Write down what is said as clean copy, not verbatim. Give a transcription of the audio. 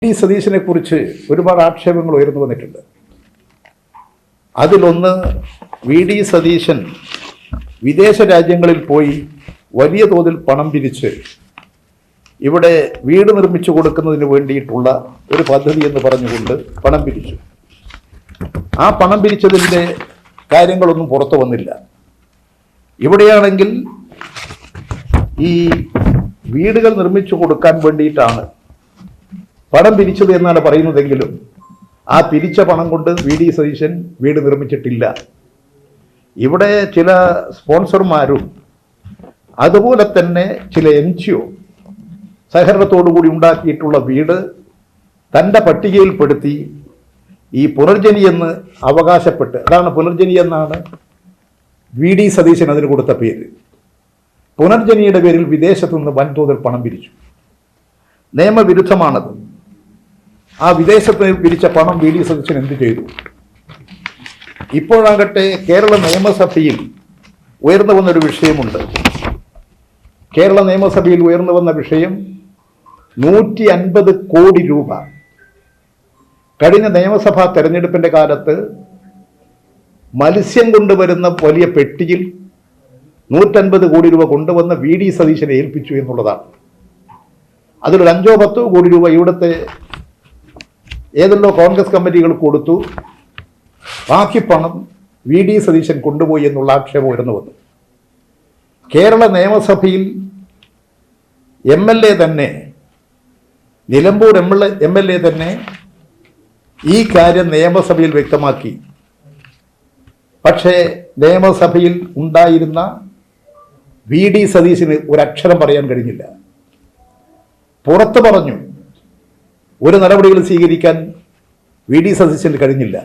സതീശനെ കുറിച്ച് ഒരുപാട് ആക്ഷേപങ്ങൾ ഉയർന്നു വന്നിട്ടുണ്ട്. അതിലൊന്ന്, വി.ഡി. സതീശൻ വിദേശ രാജ്യങ്ങളിൽ പോയി വലിയ തോതിൽ പണം പിരിച്ച് ഇവിടെ വീട് നിർമ്മിച്ചു കൊടുക്കുന്നതിന് വേണ്ടിയിട്ടുള്ള ഒരു പദ്ധതി എന്ന് പറഞ്ഞുകൊണ്ട് പണം പിരിച്ചു. ആ പണം പിരിച്ചതിൻ്റെ കാര്യങ്ങളൊന്നും പുറത്തു വന്നില്ല. ഇവിടെയാണെങ്കിൽ ഈ വീടുകൾ നിർമ്മിച്ചു കൊടുക്കാൻ വേണ്ടിയിട്ടാണ് പണം പിരിച്ചത് എന്നാണ് പറയുന്നതെങ്കിലും ആ പിരിച്ച പണം കൊണ്ട് വി.ഡി. സതീശൻ വീട് നിർമ്മിച്ചിട്ടില്ല. ഇവിടെ ചില സ്പോൺസർമാരും അതുപോലെ തന്നെ ചില NGO സഹകരണത്തോടുകൂടി ഉണ്ടാക്കിയിട്ടുള്ള വീട് തൻ്റെ പട്ടികയിൽപ്പെടുത്തി ഈ പുനർജനി എന്ന് അവകാശപ്പെട്ട്, അതാണ് പുനർജനി എന്നാണ് വി.ഡി. സതീശൻ അതിന് കൊടുത്ത പേര്. പുനർജനിയുടെ പേരിൽ വിദേശത്തു നിന്ന് വൻതോതിൽ പണം പിരിച്ചു. നിയമവിരുദ്ധമാണത്. ആ വിദേശത്ത് പിരിച്ച പണം വി.ഡി. സതീശൻ എന്ത് ചെയ്തു? ഇപ്പോഴാകട്ടെ കേരള നിയമസഭയിൽ ഉയർന്നു വന്നൊരു വിഷയമുണ്ട്. കേരള നിയമസഭയിൽ ഉയർന്നു വന്ന വിഷയം 150 കോടി രൂപ കഴിഞ്ഞ നിയമസഭാ തെരഞ്ഞെടുപ്പിൻ്റെ കാലത്ത് മത്സ്യം കൊണ്ടുവരുന്ന വലിയ പെട്ടിയിൽ 150 കോടി രൂപ കൊണ്ടുവന്ന് വി.ഡി. സതീശനെ ഏൽപ്പിച്ചു എന്നുള്ളതാണ്. അതിലൊരു 5-10 കോടി രൂപ ഇവിടുത്തെ ഏതെല്ലോ കോൺഗ്രസ് കമ്മിറ്റികൾ കൊടുത്തു. ബാക്കി പണം വി.ഡി. സതീശൻ കൊണ്ടുപോയി എന്നുള്ള ആക്ഷേപം ഉയർന്നു വന്നു. കേരള നിയമസഭയിൽ MLA തന്നെ, നിലമ്പൂർ MLA തന്നെ ഈ കാര്യം നിയമസഭയിൽ വ്യക്തമാക്കി. പക്ഷേ നിയമസഭയിൽ ഉണ്ടായിരുന്ന വി.ഡി. സതീശന് ഒരക്ഷരം പറയാൻ കഴിഞ്ഞില്ല. പുറത്ത് പറഞ്ഞു, ഒരു നടപടികൾ സ്വീകരിക്കാൻ വി.ഡി. സതീശന് കഴിഞ്ഞില്ല.